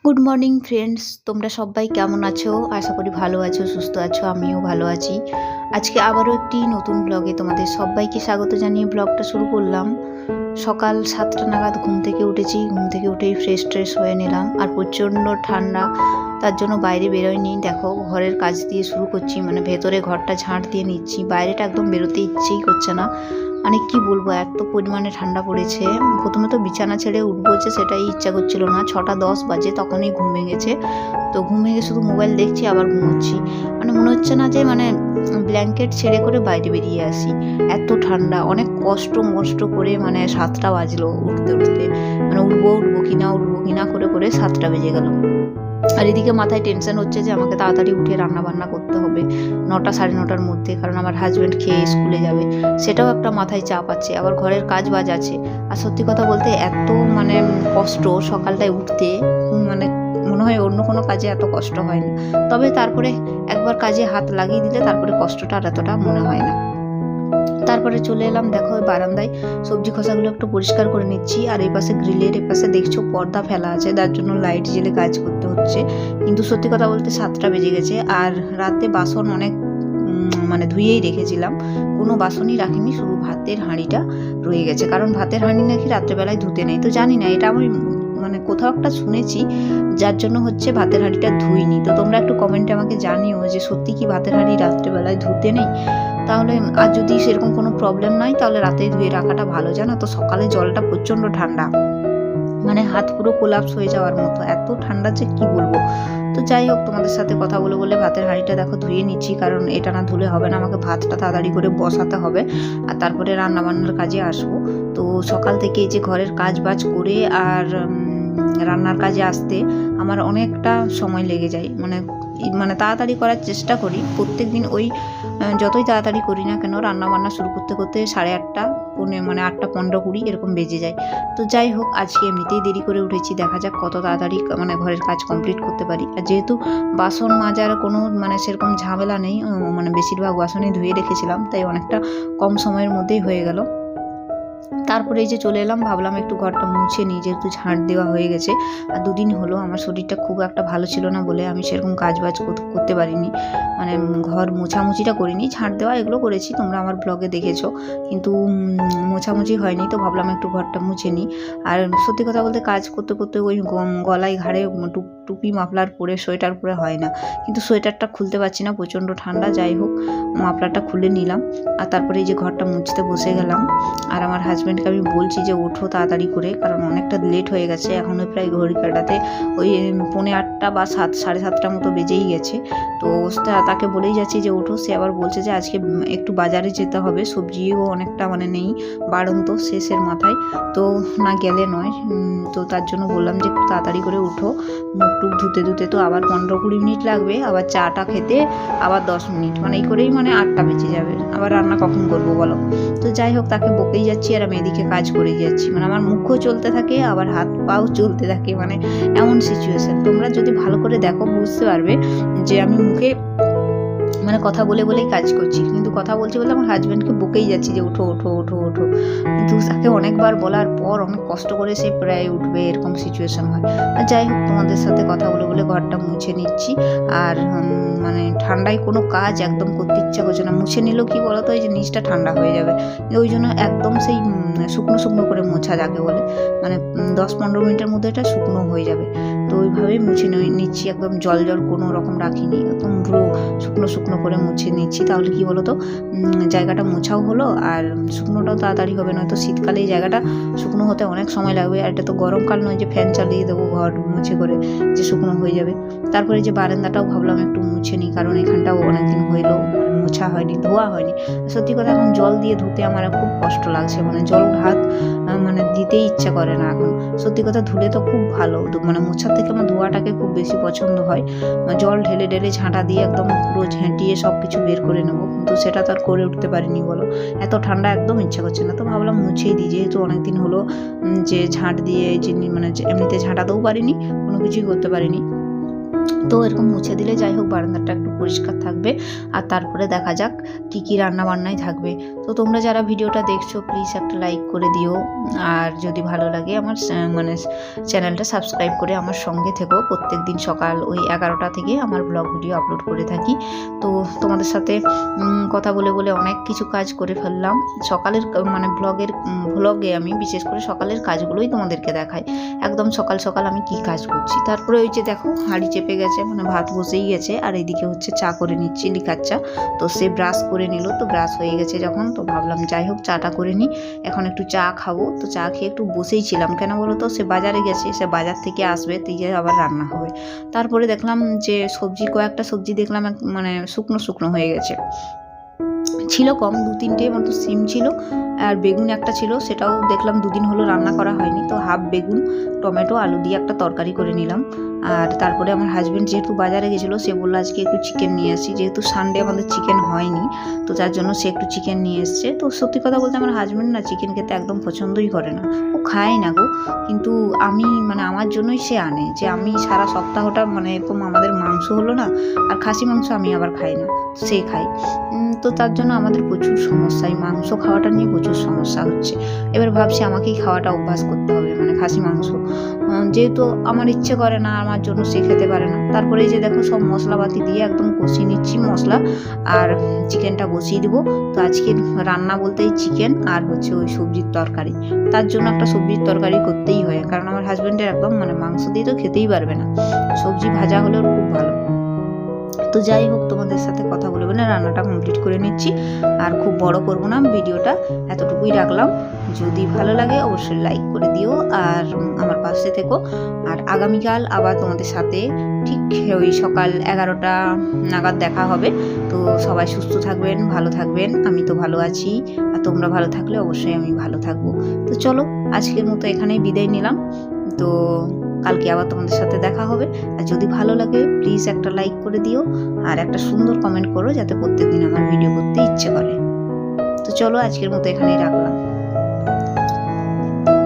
Good morning friends, তোমরা সবাই কেমন আছো? আশা করি ভালো আছো, সুস্থ আছো। আমিও ভালো আছি। আজকে আবারও একটি নতুন ব্লগে তোমাদের সবাইকে স্বাগত জানিয়ে ব্লগটা শুরু করলাম। সকাল 7টা নাগাদ ঘুম থেকে উঠেছি। ঘুম থেকে উঠেই ফ্রেশ হয়ে নিলাম। আর প্রচণ্ড ঠান্ডা, তার জন্য বাইরে বেরোয়নি। দেখো, ঘরের কাজ দিয়ে শুরু করছি, মানে ভেতরে ঘরটা ঝাঁট দিয়ে নিচ্ছি। বাইরেটা একদম বেরোতে ইচ্ছেই করছে না। মানে কি বলবো, এত পরিমাণে ঠান্ডা পড়েছে। প্রথমে তো বিছানা ছেড়ে উঠবো যে সেটাই ইচ্ছা করছিল না। 6টা 10 বাজে, তখনই ঘুম ভেঙেছে। তো ঘুম ভেঙে শুধু মোবাইল দেখছি, আবার ঘুমোচ্ছি। মানে মনে হচ্ছে না যে ব্ল্যাঙ্কেট ছেড়ে করে বাইরে বেরিয়ে আসি, এত ঠান্ডা। অনেক কষ্ট করে 7টা বাজলো উঠতে মানে উঠবো কিনা করে করে 7টা বেজে গেল। আর এদিকে মাথায় টেনশন হচ্ছে যে আমাকে তাড়াতাড়ি উঠে রান্না বান্না করতে হবে 9টা 9:30টার মধ্যে, কারণ আমার হাজব্যান্ড খেয়ে স্কুলে যাবে। সেটাও একটা মাথায় চাপ আছে। আবার ঘরের কাজ বাজ আছে। আর সত্যি কথা বলতে এত কষ্ট সকালটায় উঠতে, মানে মনে হয় অন্য কোনো কাজে এত কষ্ট হয় না। তবে তারপরে একবার কাজে হাত লাগিয়ে দিলে তারপরে কষ্টটা আর এতটা মনে হয় না। তারপরে চলে এলাম, দেখো ওই বারান্দায় সবজি খোসাগুলো একটু পরিষ্কার করে নিচ্ছি। আর এই পাশে গ্রিলের এপাশে দেখছো পর্দা ফেলা আছে, তার জন্য লাইট জেলে কাজ করতে হচ্ছে। কিন্তু সত্যি কথা বলতে 7টা বেজে গেছে। আর রাতে বাসন অনেক ধুয়েই রেখেছিলাম, কোনো বাসনই রাখিনি, শুধু ভাতের হাঁড়িটা রয়ে গেছে। কারণ ভাতের হাঁড়ি নাকি রাত্রেবেলায় ধুতে নেই। তো জানি না, এটা আমি কোথাও একটা শুনেছি, যার জন্য হচ্ছে ভাতের হাঁড়িটা ধুইনি। তো তোমরা একটু কমেন্টে আমাকে জানিও যে সত্যি কি ভাতের হাঁড়ি রাত্রেবেলায় ধুতে নেই। তাহলে আর যদি সেরকম কোনো প্রবলেম নয়, তাহলে রাতে ধুয়ে রাখাটা ভালো। জানো তো, সকালে জলটা প্রচণ্ড ঠান্ডা, হাত পুরো কোলাপস হয়ে যাওয়ার মতো, এত ঠান্ডা যে কি বলবো। তো যাই হোক, তোমাদের সাথে কথা বলে বলে ভাতের হাঁড়িটা দেখো ধুয়ে নিচ্ছি, কারণ এটা না ধুলে হবে না। আমাকে ভাতটা তাড়াতাড়ি করে বসাতে হবে, আর তারপরে রান্নাবান্নার কাজে আসবো। তো সকাল থেকে এই যে ঘরের কাজ বাজ করে আর রান্নার কাজে আসতে আমার অনেকটা সময় লেগে যায়। তাড়াতাড়ি করার চেষ্টা করি প্রত্যেক দিন। যতই তাড়াতাড়ি করি না কেন, রান্নাবান্না শুরু করতে করতে 8:30 8টা 15-20 এরকম বেজে যায়। তো যাই হোক, আজকে এমনিতেই দেরি করে উঠেছি। দেখা যাক কত তাড়াতাড়ি ঘরের কাজ কমপ্লিট করতে পারি। আর যেহেতু বাসন মাজার কোনো সেরকম ঝামেলা নেই, বেশিরভাগ বাসনই ধুয়ে রেখেছিলাম, তাই অনেকটা কম সময়ের মধ্যেই হয়ে গেল। তারপরে এই যে চলে এলাম, ভাবলাম একটু ঘরটা মুছে নিই, যেহেতু ঝাঁট দেওয়া হয়ে গেছে। আর 2 দিন হলো আমার শরীরটা খুব একটা ভালো ছিল না বলে আমি সেরকম কাজ বাজ করতে পারিনি। ঘর মোছামুছিটা করিনি, ঝাঁট দেওয়া এগুলো করেছি, তোমরা আমার ব্লগে দেখেছো। কিন্তু মোছামুছি হয়নি। তো ভাবলাম একটু ঘরটা মুছে নিই। আর সত্যি কথা বলতে কাজ করতে করতে ওই গলায় ঘাড়ে টুপি মাফলার পরে সোয়েটার পরে হয় না, কিন্তু সোয়েটারটা খুলতে পারছি না, প্রচণ্ড ঠান্ডা। যাই হোক, মাফলারটা খুলে নিলাম। আর তারপরে এই যে ঘরটা মুছতে বসে গেলাম। আর আমার হাজব্যান্ডকে আমি বলছি যে ওঠো তাড়াতাড়ি করে, কারণ অনেকটা লেট হয়ে গেছে। এখনও প্রায় ঘড়ি কাটাতে ওই 8:45 বা 7-7:30 মতো বেজেই গেছে। তো তাকে বলেই যাচ্ছি যে ওঠো। সে আবার বলছে যে আজকে একটু বাজারে যেতে হবে, সবজিও অনেকটা নেই, বাড়ন্ত শেষের মাথায়, তো না গেলে নয়। তো তার জন্য বললাম যে একটু তাড়াতাড়ি করে উঠো। মুখ টুক ধুতে তো আবার 15-20 মিনিট লাগবে, আবার চাটা খেতে আবার 10 মিনিট, এই করেই 8টা বেজে যাবে। আবার রান্না কখন করবো বলো? তো যাই হোক, তাকে বকেই যাচ্ছি আর আমি এদিকে কাজ করে যাচ্ছি। আমার মুখও চলতে থাকে, আবার হাত পাও চলতে থাকে, এমন সিচুয়েশন। তোমরা যদি ভালো করে দেখো বুঝতে পারবে যে আমি মুখে কথা বলে বলেই কাজ করছি, কিন্তু কথা বলছি বলে আমার হাজব্যান্ডকে বকেই যাচ্ছি যে ওঠো ওঠো ওঠো ওঠো। কিন্তু তাকে অনেকবার বলার পর অনেক কষ্ট করে সে প্রায় উঠবে, এরকম সিচুয়েশন হয়। আর যাই হোক, তোমাদের সাথে কথা বলে বলে ঘরটা মুছে নিচ্ছি। আর ঠান্ডায় কোনো কাজ একদম করতে ইচ্ছা করছে না। মুছে নিলেও কি বলতো, এই যে নিচটা ঠান্ডা হয়ে যাবে, ওই জন্য একদম সেই শুকনো করে মোছা যাকে বলে, 10-15 মিনিটের মধ্যে এটা শুকনো হয়ে যাবে। তো ওইভাবেই মুছে নিচ্ছি, একদম জল কোনো রকম রাখিনি, একদম পুরো শুকনো করে মুছে নিচ্ছি। তাহলে কি বলো তো, জায়গাটা মোছাও হলো আর শুকনোটাও তাড়াতাড়ি হবে। নয়তো শীতকালে এই জায়গাটা শুকনো হতে অনেক সময় লাগবে। আর এটা তো গরমকাল নয় যে ফ্যান চালিয়ে দেবো ঘর মুছে করে যে শুকনো হয়ে যাবে। তারপরে যে বারান্দাটাও ভাবলাম একটু মুছে নিই, কারণ এখানটাও অনেকদিন হইলো মোছা হয়নি, ধোয়া হয়নি। সত্যি কথা, এখন জল দিয়ে ধুতে আমার খুব কষ্ট লাগছে, জল হাত দিতেই ইচ্ছা করে না এখন। সত্যি কথা, ধুলে তো খুব ভালো, মোছার থেকে আমার ধোয়াটাকে খুব বেশি পছন্দ হয়। জল ঢেলে ঝাঁটা দিয়ে একদম পুরো ঝেঁটিয়ে সব কিছু বের করে নেবো, কিন্তু সেটা তো আর করে উঠতে পারিনি বলো, এত ঠান্ডা একদম ইচ্ছা করছে না। তো ভাবলাম মুছেই দিই, যেহেতু অনেকদিন হলো যে ঝাঁট দিয়ে এমনিতে ঝাঁটাতেও পারিনি, কোনো কিছুই করতে পারিনি। তো এরকম মুছে দিলে যাই হোক বারান্দাটা একটু পরিষ্কার থাকবে। আর তারপরে দেখা যাক কী রান্না বান্নাই থাকবে। তো তোমরা যারা ভিডিওটা দেখছো প্লিজ একটা লাইক করে দিও, আর যদি ভালো লাগে আমার মানে চ্যানেলটা সাবস্ক্রাইব করে আমার সঙ্গে থেকো। প্রত্যেক দিন সকাল ওই 11টা থেকে আমার ব্লগ ভিডিও আপলোড করে থাকি। তো তোমাদের সাথে কথা বলে বলে অনেক কিছু কাজ করে ফেললাম। সকালের মানে ব্লগে আমি বিশেষ করে সকালের কাজগুলোই তোমাদেরকে দেখাই, একদম সকাল সকাল আমি কি কাজ করছি। তারপরে ওই যে দেখো হাঁড়ি চেপে গেছে, মানে ভাত বসেই গেছে, আর এইদিকে হচ্ছে চা করে নিচ্ছি, লিকার চা। তো সে ব্রাশ করে নিল, তো ব্রাশ হয়ে গেছে যখন, তো ভাবলাম যাই হোক চাটা করে নিই, এখন একটু চা খাবো। তো চা খেয়ে একটু বসেই ছিলাম, কেন বলো তো, সে বাজারে গেছে, সে বাজার থেকে আসবে, দিয়ে আবার রান্না হবে। তারপরে দেখলাম যে কয়েকটা সবজি দেখলাম মানে শুকনো শুকনো হয়ে গেছে, ছিল কম, 2-3টে মতো সিম ছিল, আর বেগুন একটা ছিল, সেটাও দেখলাম 2 দিন হলো রান্না করা হয়নি। তো হাফ বেগুন, টমেটো, আলু দিয়ে একটা তরকারি করে নিলাম। আর তারপরে আমার হাজব্যান্ড যেহেতু বাজারে গেছিলো, সে বললো আজকে একটু চিকেন নিয়ে আসি, যেহেতু সানডে আমাদের চিকেন হয়নি, তো তার জন্য সে একটু চিকেন নিয়ে এসছে। তো সত্যি কথা বলতে আমার হাজব্যান্ড না চিকেন খেতে একদম পছন্দই করে না, ও খায় না গো, কিন্তু আমি মানে আমার জন্যই সে আনে, যে আমি সারা সপ্তাহটা মানে এরকম আমাদের মাংস হলো না, আর খাসি মাংস আমি আবার খাই না, সে খাই। তো তার জন্য আমাদের প্রচুর সমস্যা, এই মাংস খাওয়াটা নিয়ে প্রচুর সমস্যা হচ্ছে। এবার ভাবছি আমাকেই খাওয়াটা অভ্যাস করতে হবে, মানে খাসি মাংস, যেহেতু আমার ইচ্ছে করে না, আমার জন্য সে খেতে পারে না। তারপরে এই যে দেখো সব মশলাপাতি দিয়ে একদম কষিয়ে নিচ্ছি মশলা, আর চিকেনটা বসিয়ে দিব। তো আজকে রান্না বলতেই চিকেন আর হচ্ছে ওই সবজির তরকারি, তার জন্য একটা সবজির তরকারি করতেই হয়, কারণ আমার হাজব্যান্ডের একদম মানে মাংস দিয়ে তো খেতেই পারবে না, সবজি ভাজা হলেও খুব ভালো। তো যাই হোক তোমাদের সাথে কথা বলে বলে রান্নাটা কমপ্লিট করে নিচ্ছি, আর খুব বড় করবো না ভিডিওটা, এতটুকুই রাখলাম। যদি ভালো লাগে অবশ্যই লাইক করে দিও, আর আমার পাশে থেকো। আর আগামীকাল আবার তোমাদের সাথে ঠিক ওই সকাল 11টা নাগাদ দেখা হবে। তো সবাই সুস্থ থাকবেন, ভালো থাকবেন, আমি তো ভালো আছি, আর তোমরা ভালো থাকলে অবশ্যই আমি ভালো থাকবো। তো চলো আজকের মতো এখানেই বিদায় নিলাম, তো কালকে আবার তোমাদের সাথে দেখা হবে। আর যদি ভালো লাগে প্লিজ একটা লাইক করে দিও, আর একটা সুন্দর কমেন্ট করো, যাতে প্রত্যেকদিন আমার ভিডিও করতে ইচ্ছে করে। তো চলো আজকের মতো এখানেই রাখলাম।